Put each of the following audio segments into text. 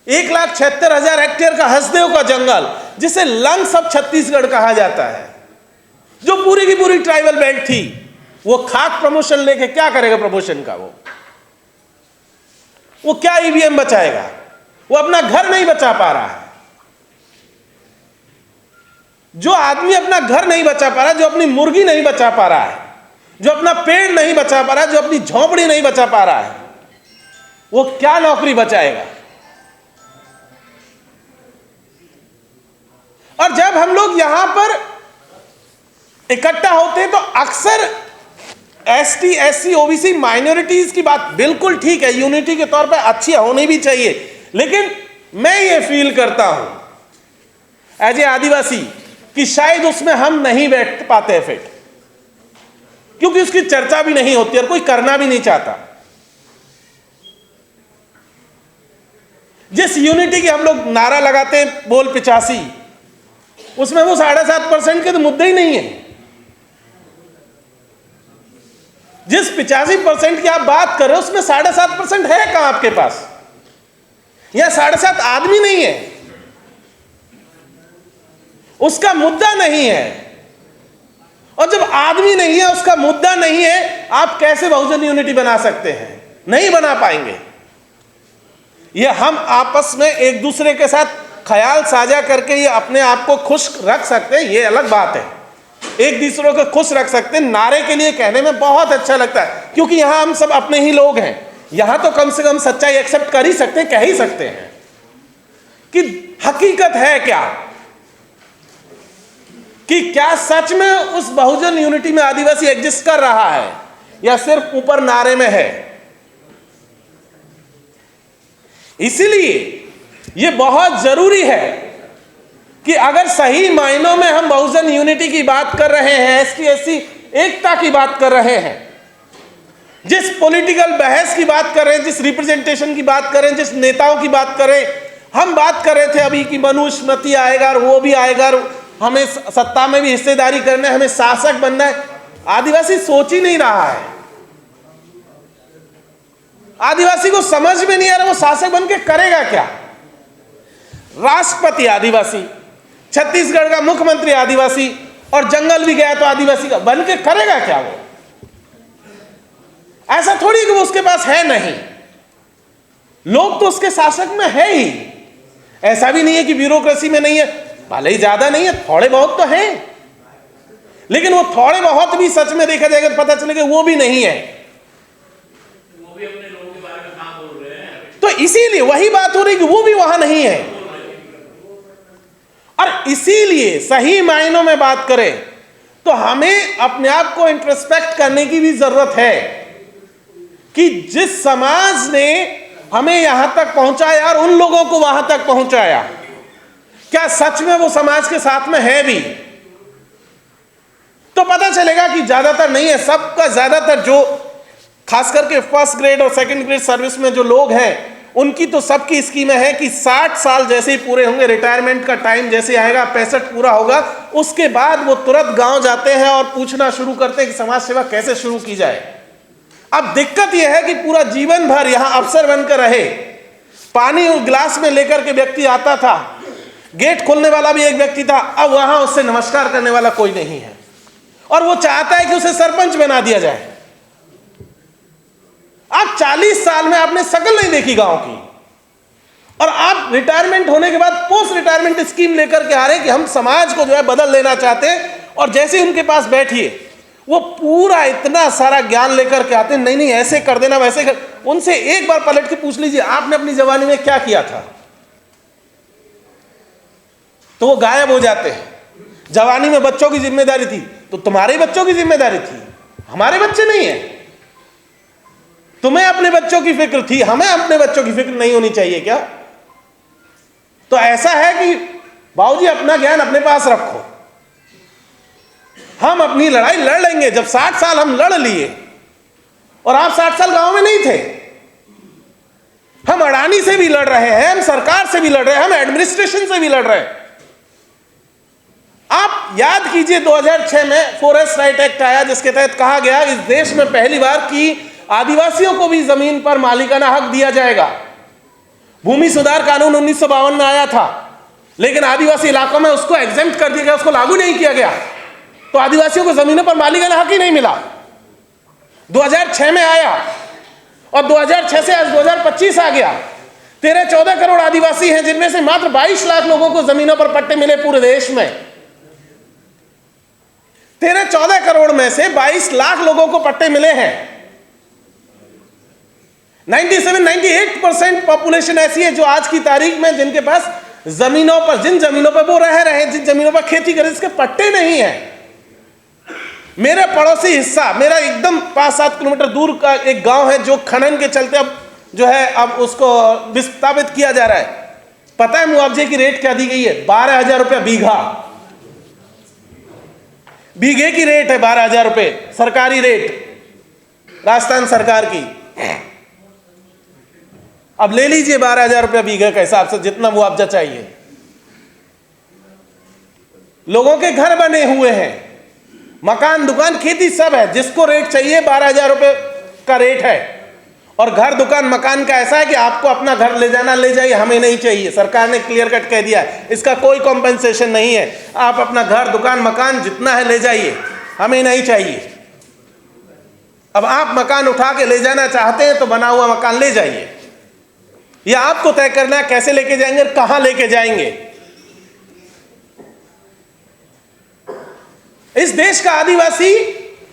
1,76,000 hectare का हसदेव का जंगल, जिसे लंग्स ऑफ छत्तीसगढ़ कहा जाता है, जो पूरी की पूरी ट्राइबल बेल्ट थी, वो खाक प्रमोशन लेके क्या करेगा? प्रमोशन का वो क्या ईवीएम बचाएगा? वो अपना घर नहीं बचा पा रहा है। जो आदमी अपना घर नहीं बचा पा रहा, जो अपनी मुर्गी नहीं बचा पा रहा है, जो अपना पेड़ नहीं बचा पा रहा है, जो अपनी झोपड़ी नहीं बचा पा रहा है, वो क्या नौकरी बचाएगा? और जब हम लोग यहां पर इकट्ठा होते हैं तो अक्सर एसटी, एससी, ओबीसी, माइनॉरिटीज की बात बिल्कुल ठीक है, यूनिटी के तौर पे अच्छी होनी भी चाहिए, लेकिन मैं ये फील करता हूं एज ए आदिवासी कि शायद उसमें हम नहीं बैठ पाते फिट, क्योंकि उसकी चर्चा भी नहीं होती और कोई करना भी नहीं चाहता। जिस यूनिटी की हम लोग नारा लगाते हैं, बोल 85, उसमें वो 7.5% के तो मुद्दे ही नहीं है। जिस 85% की आप बात कर रहे हो, उसमें 7.5% है कहां आपके पास? या 7.5 आदमी नहीं है, उसका मुद्दा नहीं है। और जब आदमी नहीं है, उसका मुद्दा नहीं है, आप कैसे बहुजन यूनिटी बना सकते हैं? नहीं बना पाएंगे। ये हम आपस में एक दूसरे के साथ ख्याल साझा करके ये अपने आप को खुश रख सकते हैं, ये अलग बात है। एक दूसरे को खुश रख सकते हैं, नारे के लिए कहने में बहुत अच्छा लगता है, क्योंकि यहां हम सब अपने ही लोग हैं। यहां तो कम से कम सच्चाई एक्सेप्ट कर ही सकते हैं, कह ही सकते हैं कि हकीकत है क्या, कि क्या सच में उस बहुजन यूनिटी में आदिवासी एग्जिस्ट कर रहा है या सिर्फ ऊपर नारे में है। इसीलिए यह बहुत जरूरी है कि अगर सही मायनों में हम बहुजन यूनिटी की बात कर रहे हैं, एसटी एससी एकता की बात कर रहे हैं, जिस पॉलिटिकल बहस की बात कर रहे हैं, जिस रिप्रेजेंटेशन की बात कर रहे हैं, जिस नेताओं की बात कर रहे हैं, हम बात कर रहे थे अभी कि मनुस्मृति आएगा और वो भी आएगा और हमें सत्ता में भी हिस्सेदारी करना है, हमें शासक बनना है। आदिवासी सोच ही नहीं रहा है। आदिवासी को समझ में नहीं आ रहा वो शासक बन के करेगा क्या। राष्ट्रपति आदिवासी, छत्तीसगढ़ का मुख्यमंत्री आदिवासी, और जंगल भी गया तो आदिवासी का बन के करेगा क्या वो? ऐसा थोड़ी कि वो उसके पास है नहीं, लोग तो उसके शासक में है ही। ऐसा भी नहीं है कि ब्यूरोक्रेसी में नहीं है, भले ही ज्यादा नहीं है, थोड़े बहुत तो हैं, लेकिन वो थोड़े बहुत भी सच में देखा जाएगा तो पता चलेगा वो भी नहीं है। वो भी अपने लोगों के बारे में कहां बोल रहे हैं, तो इसीलिए वही बात हो रही कि वो भी वहां नहीं है। और इसीलिए सही मायनों में बात करें तो हमें अपने आप को इंट्रोस्पेक्ट करने की भी जरूरत है कि जिस समाज ने हमें यहां तक पहुंचाया और उन लोगों को वहां तक पहुंचाया, क्या सच में वो समाज के साथ में है भी? तो पता चलेगा कि ज्यादातर नहीं है। सबका ज्यादातर जो खास करके फर्स्ट ग्रेड और सेकंड ग्रेड सर्विस में जो लोग हैं, उनकी तो सबकी स्कीम है कि 60 साल जैसे ही पूरे होंगे, रिटायरमेंट का टाइम जैसे आएगा, 65 पूरा होगा, उसके बाद वो तुरंत गांव जाते हैं और पूछना शुरू करते हैं कि समाज सेवा कैसे शुरू की जाए। अब दिक्कत यह है कि पूरा जीवन भर यहां अफसर बनकर रहे, पानी गिलास में लेकर के व्यक्ति आता था, गेट खोलने वाला भी एक व्यक्ति था, अब वहां उससे नमस्कार करने वाला कोई नहीं है, और वो चाहता है कि उसे सरपंच बना दिया जाए। आप 40 साल में आपने शकल नहीं देखी गांव की, और आप रिटायरमेंट होने के बाद पोस्ट रिटायरमेंट स्कीम लेकर के आ रहे हैं कि हम समाज को जो है बदल लेना चाहते हैं। और जैसे ही उनके पास बैठिए, वो पूरा इतना सारा ज्ञान लेकर के आते हैं, नहीं नहीं ऐसे कर देना, वैसे कर। उनसे एक बार पलट के पूछ लीजिए आपने अपनी जवानी में क्या किया था, तो वो गायब हो जाते हैं। जवानी में बच्चों की जिम्मेदारी थी, तो तुम्हारे बच्चों की जिम्मेदारी थी, हमारे बच्चे नहीं है। तुम्हें अपने बच्चों की फिक्र थी, हमें अपने बच्चों की फिक्र नहीं होनी चाहिए क्या? तो ऐसा है कि बाबूजी अपना ज्ञान अपने पास रखो, हम अपनी लड़ाई लड़ लेंगे। जब 60 साल हम लड़ लिए, और आप 60 साल गांव में नहीं थे, हम अडानी से भी लड़ रहे हैं, हम सरकार से भी लड़ रहे हैं, हम एडमिनिस्ट्रेशन से भी लड़ रहे हैं। आप याद कीजिए 2006 में फॉरेस्ट राइट एक्ट आया, जिसके तहत कहा गया इस देश में पहली बार कि आदिवासियों को भी जमीन पर मालिकाना हक दिया जाएगा। भूमि सुधार कानून 1952 में आया था, लेकिन आदिवासी इलाकों में उसको एग्जेम्प्ट कर दिया गया, उसको लागू नहीं किया गया, तो आदिवासियों को जमीनों पर मालिकाना हक ही नहीं मिला। 2006 में आया और 2006 से आज 2025 आ गया। 13-14 करोड़ आदिवासी हैं, जिनमें से मात्र 22 लाख लोगों को जमीनों पर पट्टे मिले पूरे देश में। 13-14 करोड़ में से 22 लाख लोगों को पट्टे मिले हैं। 97-98% पॉपुलेशन ऐसी है जो आज की तारीख में जिनके पास जमीनों पर, जिन जमीनों पर वो रह रहे हैं, जिन जमीनों पर खेती करें, इसके पट्टे नहीं है। मेरा पड़ोसी हिस्सा, मेरा एकदम 5-7 किलोमीटर दूर का एक गांव है जो खनन के चलते अब जो है अब उसको विस्थापित किया जा रहा है। पता है मुआवजे की रेट क्या दी गई है? 12,000 रुपया बीघा। बीघे की रेट है 12,000 रुपए, सरकारी रेट राजस्थान सरकार की। अब ले लीजिए 12,000 रुपया बीघे के हिसाब से जितना मुआवजा चाहिए। लोगों के घर बने हुए हैं, मकान, दुकान, खेती सब है, जिसको रेट चाहिए 12,000 रुपए का रेट है। और घर, दुकान, मकान का ऐसा है कि आपको अपना घर ले जाना ले जाइए, हमें नहीं चाहिए। सरकार ने क्लियर कट कह दिया है, इसका कोई कॉम्पेंसेशन नहीं है। आप अपना घर, दुकान, मकान जितना है ले जाइए, हमें नहीं चाहिए। अब आप मकान उठा के ले जाना चाहते हैं तो बना हुआ मकान ले जाइए, या आपको तय करना है कैसे लेके जाएंगे, कहां लेके जाएंगे। इस देश का आदिवासी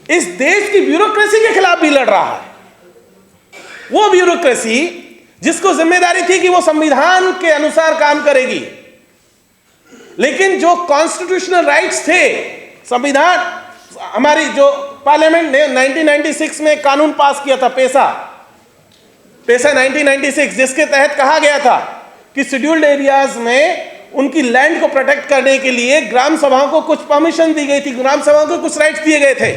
इस देश की ब्यूरोक्रेसी के खिलाफ भी लड़ रहा है। वो ब्यूरोक्रेसी जिसको जिम्मेदारी थी कि वो संविधान के अनुसार काम करेगी, लेकिन जो कॉन्स्टिट्यूशनल राइट्स थे, संविधान, हमारी जो पार्लियामेंट ने 1996 में कानून पास किया था, पेसा 1996, जिसके तहत कहा गया था कि शेड्यूल्ड एरियाज में उनकी लैंड को प्रोटेक्ट करने के लिए ग्राम सभाओं को कुछ परमिशन दी गई थी, ग्राम सभाओं को कुछ राइट्स दिए गए थे।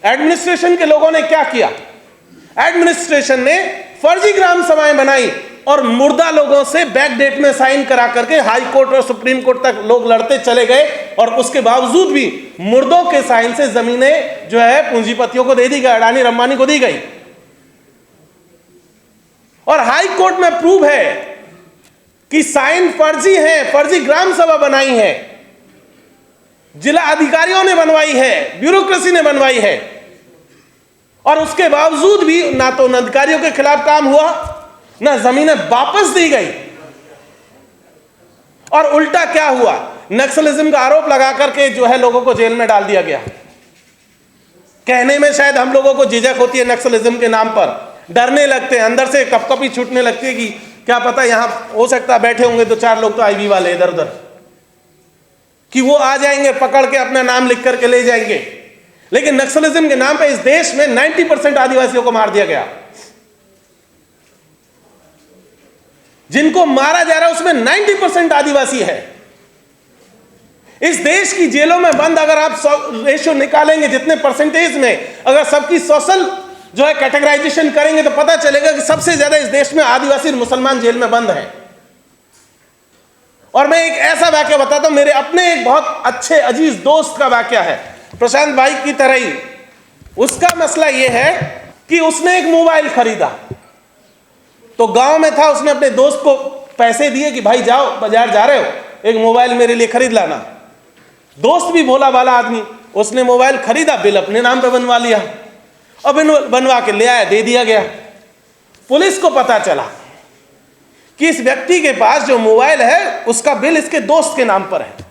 एडमिनिस्ट्रेशन के लोगों ने क्या किया? एडमिनिस्ट्रेशन ने फर्जी ग्राम सभाएं बनाई और मुर्दा लोगों से बैकडेट में साइन करा करके हाई कोर्ट और सुप्रीम कोर्ट तक लोग लड़ते चले गए, और उसके बावजूद भी मुर्दों के साइन से जमीनें जो है पूंजीपतियों को दे दी गई, अडानी अंबानी को दी गई। और हाई कोर्ट में प्रूव है कि साइन फर्जी है, फर्जी ग्राम सभा बनाई है, जिला अधिकारियों ने बनवाई है, ब्यूरोक्रेसी ने बनवाई है, और उसके बावजूद भी ना तो अधिकारियों के खिलाफ काम हुआ, ना जमीनें वापस दी गई। और उल्टा क्या हुआ? नक्सलिज्म का आरोप लगा करके जो है लोगों को जेल में डाल दिया गया। कहने में शायद हम लोगों को झिझक होती है, नक्सलिज्म के नाम पर डरने लगते हैं, अंदर से कपकपी छूटने लगती है कि क्या पता यहां हो सकता है बैठे होंगे 2-4 लोग तो आईबी वाले इधर उधर, कि वो आ जाएंगे पकड़ के अपना नाम लिख करके ले जाएंगे। लेकिन नक्सलिज्म के नाम पे इस देश में 90% आदिवासियों को मार दिया गया। जिनको मारा जा रहा है उसमें 90% आदिवासी है। इस देश की जेलों में बंद, अगर आप रेशियो निकालेंगे जितने परसेंटेज में, अगर सबकी सोशल जो है कैटेगराइजेशन करेंगे तो पता चलेगा कि सबसे ज्यादा इस देश में आदिवासी और मुसलमान जेल में बंद हैं। और मैं एक ऐसा वाक्य बताता हूं, मेरे अपने एक बहुत अच्छे अजीज दोस्त का वाक्य है, प्रशांत भाई की तरह ही। उसका मसला यह है कि उसने एक मोबाइल खरीदा, तो गांव में था, उसने अपने दोस्त को पैसे दिए कि भाई जाओ बाजार जा रहे हो, एक मोबाइल मेरे लिए खरीद लाना। दोस्त भी भोला भाला आदमी, उसने मोबाइल खरीदा, बिल अपने नाम पे बनवा लिया, और बिल बनवा के ले आया, दे दिया गया। पुलिस को पता चला कि इस व्यक्ति के पास जो मोबाइल है उसका बिल इसके दोस्त के नाम पर है।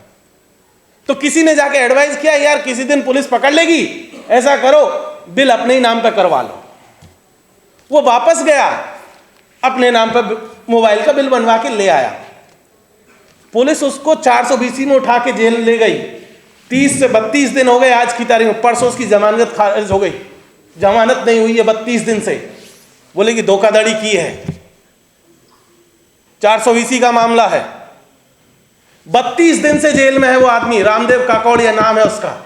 तो किसी ने जाके एडवाइस किया, यार किसी दिन पुलिस पकड़ लेगी, ऐसा करो बिल अपने ही नाम पर करवा लो। वो वापस गया, अपने नाम पर मोबाइल का बिल बनवा के ले आया। पुलिस उसको 420 में उठा के जेल ले गई। 30 से 32 दिन हो गए आज की तारीख में, परसों उसकी जमानत खारिज हो गई, जमानत नहीं हुई है 32 दिन से। बोले कि धोखाधड़ी की है, 420 का मामला है। 32 दिन से जेल में है वो आदमी, रामदेव काकौड़िया नाम है उसका,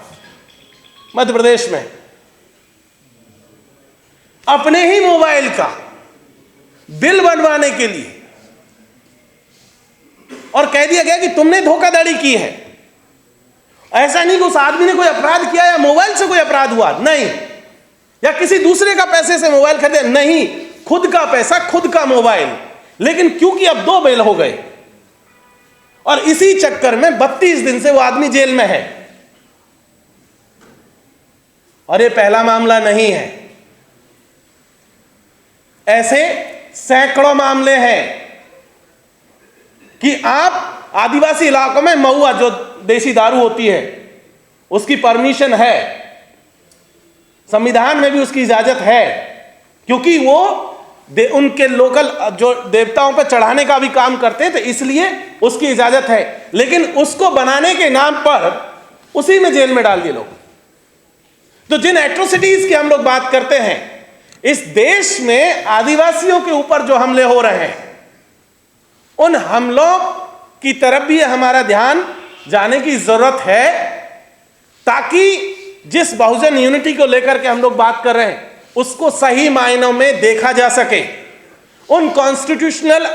मध्य प्रदेश में। अपने ही मोबाइल का बिल बनवाने के लिए, और कह दिया गया कि तुमने धोखाधड़ी की है। ऐसा नहीं कि उस आदमी ने कोई अपराध किया या मोबाइल से कोई अपराध हुआ, नहीं, या किसी दूसरे का पैसे से मोबाइल खरीदे, नहीं, खुद का पैसा, खुद का मोबाइल, लेकिन क्योंकि अब 2 बेल हो गए और इसी चक्कर में 32 दिन से वो आदमी जेल में है। और ये पहला मामला नहीं है, ऐसे सैकड़ों मामले हैं कि आप आदिवासी इलाकों में महुआ जो देसी दारू होती है उसकी परमिशन है, संविधान में भी उसकी इजाजत है, क्योंकि वो उनके लोकल जो देवताओं पर चढ़ाने का भी काम करते हैं, तो इसलिए उसकी इजाजत है। लेकिन उसको बनाने के नाम पर उसी में जेल में डाल दिए लोग। तो जिन एट्रोसिटीज की हम लोग बात करते हैं, इस देश में आदिवासियों के ऊपर जो हमले हो रहे हैं, उन हमलों की तरफ भी हमारा ध्यान जाने की जरूरत है, ताकि जिस बहुजन यूनिटी को लेकर के हम लोग बात कर रहे हैं उसको सही मायनों में देखा जा सके। उन कॉन्स्टिट्यूशनल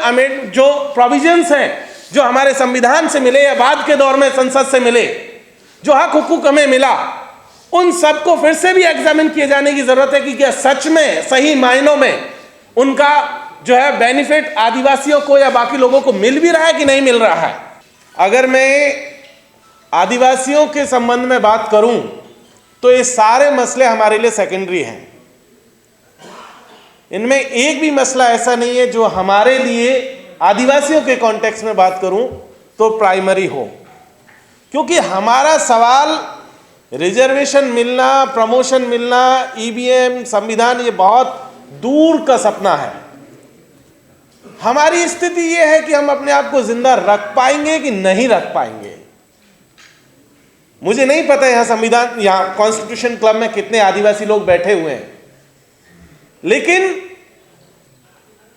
जो प्रोविजंस हैं जो हमारे संविधान से मिले या बाद के दौर में संसद से मिले, जो हक हुकूक हमें मिला, उन सबको फिर से भी एग्जामिन किए जाने की जरूरत है कि क्या सच में सही मायनों में उनका जो है बेनिफिट आदिवासियों को या बाकी लोगों को मिल भी रहा है कि नहीं मिल रहा है। अगर मैं आदिवासियों के संबंध में बात करूं तो ये सारे मसले हमारे लिए सेकेंडरी हैं। इनमें एक भी मसला ऐसा नहीं है जो हमारे लिए आदिवासियों के कॉन्टेक्स्ट में बात करूं तो प्राइमरी हो, क्योंकि हमारा सवाल रिजर्वेशन मिलना, प्रमोशन मिलना, ईवीएम, संविधान, ये बहुत दूर का सपना है। हमारी स्थिति यह है कि हम अपने आप को जिंदा रख पाएंगे कि नहीं रख पाएंगे। मुझे नहीं पता यहां कॉन्स्टिट्यूशन क्लब में कितने आदिवासी लोग बैठे हुए हैं, लेकिन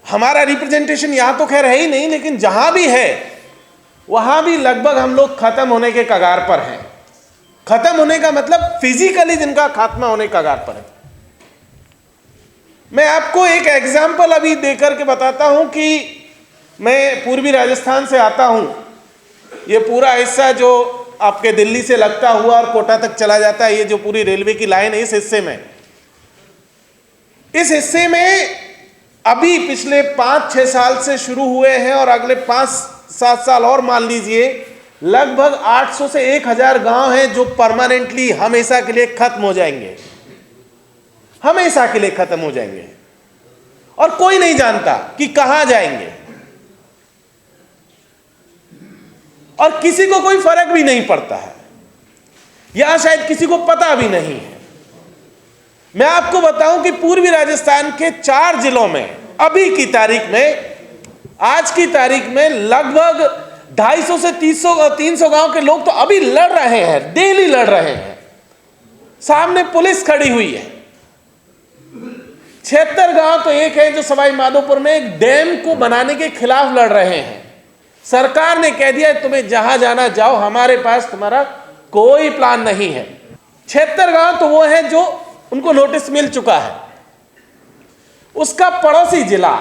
हमारा रिप्रेजेंटेशन यहां तो खैर है ही नहीं, लेकिन जहां भी है वहां भी लगभग हम लोग खत्म होने के कगार पर हैं। खत्म होने का मतलब फिजिकली जिनका खात्मा होने के कगार पर है। मैं आपको एक एग्जाम्पल अभी देकर के बताता हूं कि मैं पूर्वी राजस्थान से आता हूं। ये पूरा हिस्सा जो आपके दिल्ली से लगता हुआ और कोटा तक चला जाता है, ये जो पूरी रेलवे की लाइन है, इस हिस्से में अभी पिछले 5-6 साल से शुरू हुए हैं और अगले 5-7 साल और मान लीजिए लगभग 800 से 1000 गांव हैं जो परमानेंटली हमेशा के लिए खत्म हो जाएंगे, हमेशा के लिए खत्म हो जाएंगे और कोई नहीं जानता कि कहां जाएंगे और किसी को कोई फर्क भी नहीं पड़ता है या शायद किसी को पता भी नहीं है। मैं आपको बताऊं कि पूर्वी राजस्थान के 4 जिलों में अभी की तारीख में, आज की तारीख में लगभग 250 से 300 गांव के लोग तो अभी लड़ रहे हैं, डेली लड़ रहे हैं। सामने पुलिस खड़ी हुई है। 76 गांव तो एक है जो सवाई माधोपुर में एक डैम को बनाने के खिलाफ लड़ रहे हैं। सरकार ने कह दिया तुम्हें जहां जाना जाओ, हमारे पास तुम्हारा कोई प्लान नहीं है। 76 गांव तो वो है जो उनको नोटिस मिल चुका है। उसका पड़ोसी जिला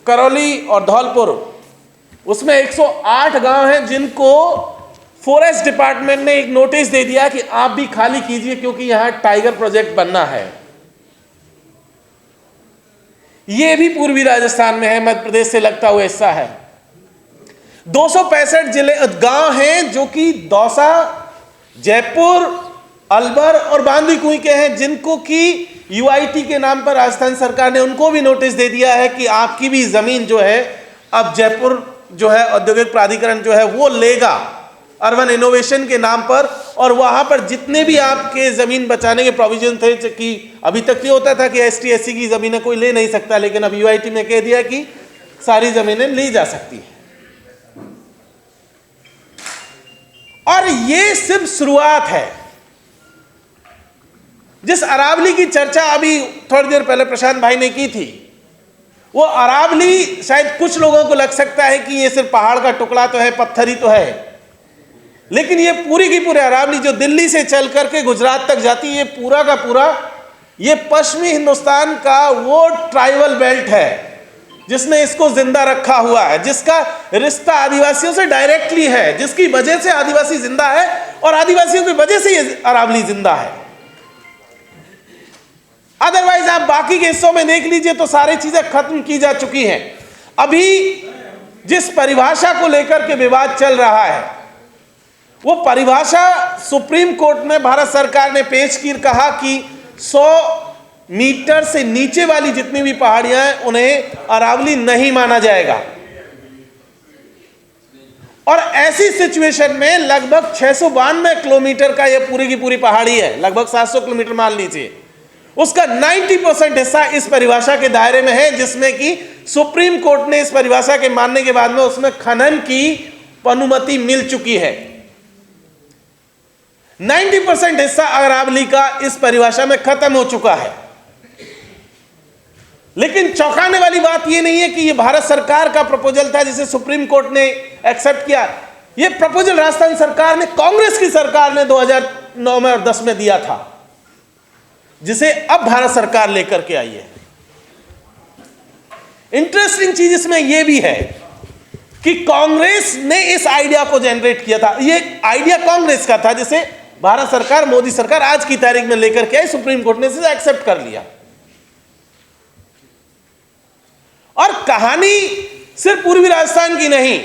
करौली और धौलपुर, उसमें 108 गांव हैं जिनको फॉरेस्ट डिपार्टमेंट ने एक नोटिस दे दिया कि आप भी खाली कीजिए क्योंकि यहां टाइगर प्रोजेक्ट बनना है। यह भी पूर्वी राजस्थान में है, मध्य प्रदेश से लगता हुआ हिस्सा है। 265 जिले गांव हैं जो कि दौसा, जयपुर, अलवर और बांदी कुई के हैं, जिनको कि यूआईटी के नाम पर राजस्थान सरकार ने उनको भी नोटिस दे दिया है कि आपकी भी जमीन जो है अब जयपुर जो है औद्योगिक प्राधिकरण जो है वो लेगा अर्बन इनोवेशन के नाम पर, और वहां पर जितने भी आपके जमीन बचाने के प्रोविजन थे कि अभी तक ये होता था कि एसटी एससी की जमीनें कोई ले नहीं सकता, लेकिन अब यूआईटी ने कह दिया कि सारी जमीनें ली जा सकती है। और ये सिर्फ शुरुआत है। जिस अरावली की चर्चा अभी थोड़ी देर पहले प्रशांत भाई ने की थी, वो अरावली शायद कुछ लोगों को लग सकता है कि ये सिर्फ पहाड़ का टुकड़ा तो है, पत्थर ही तो है, लेकिन ये पूरी की पूरी अरावली जो दिल्ली से चल करके गुजरात तक जाती है, ये पूरा का पूरा ये पश्चिमी हिंदुस्तान का वो ट्राइबल बेल्ट है जिसने इसको जिंदा रखा हुआ है, जिसका रिश्ता आदिवासियों से डायरेक्टली है, जिसकी वजह से आदिवासी जिंदा है और आदिवासियों की वजह से ये अरावली जिंदा है। अदरवाइज आप बाकी के हिस्सों में देख लीजिए तो सारी चीजें खत्म की जा चुकी हैं। अभी जिस परिभाषा को लेकर के विवाद चल रहा है, वो परिभाषा सुप्रीम कोर्ट में भारत सरकार ने पेश की, कहा कि 100 मीटर से नीचे वाली जितनी भी पहाड़ियां हैं उन्हें अरावली नहीं माना जाएगा। और ऐसी सिचुएशन में लगभग 692 किलोमीटर का यह पूरी की पूरी पहाड़ी है, लगभग 700 किलोमीटर मान लीजिए, उसका 90% हिस्सा इस परिभाषा के दायरे में है, जिसमें कि सुप्रीम कोर्ट ने इस परिभाषा के मानने के बाद में उसमें खनन की अनुमति मिल चुकी है। 90% हिस्सा अरावली का इस परिभाषा में खत्म हो चुका है। लेकिन चौंकाने वाली बात यह नहीं है कि यह भारत सरकार का प्रपोजल था जिसे सुप्रीम कोर्ट ने एक्सेप्ट किया। यह प्रपोजल राजस्थान सरकार ने, कांग्रेस की सरकार ने 2009 में और 10 में दिया था, जिसे अब भारत सरकार लेकर के आई है। इंटरेस्टिंग चीज इसमें यह भी है कि कांग्रेस ने इस आइडिया को जनरेट किया था। यह आइडिया कांग्रेस का था, जिसे भारत सरकार, मोदी सरकार आज की तारीख में लेकर के आई, सुप्रीम कोर्ट ने इसे एक्सेप्ट कर लिया। और कहानी सिर्फ पूर्वी राजस्थान की नहीं,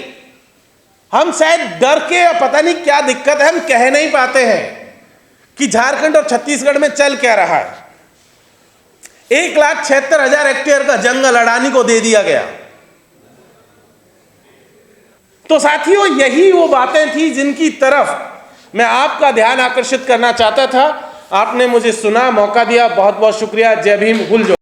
हम शायद डर के या पता नहीं क्या दिक्कत है, हम कह नहीं पाते हैं कि झारखंड और छत्तीसगढ़ में चल क्या रहा है। 1,76,000 हेक्टेयर का जंगल अडानी को दे दिया गया। तो साथियों, यही वो बातें थी जिनकी तरफ मैं आपका ध्यान आकर्षित करना चाहता था। आपने मुझे सुना, मौका दिया, बहुत बहुत शुक्रिया। जय भीम, हुल जो।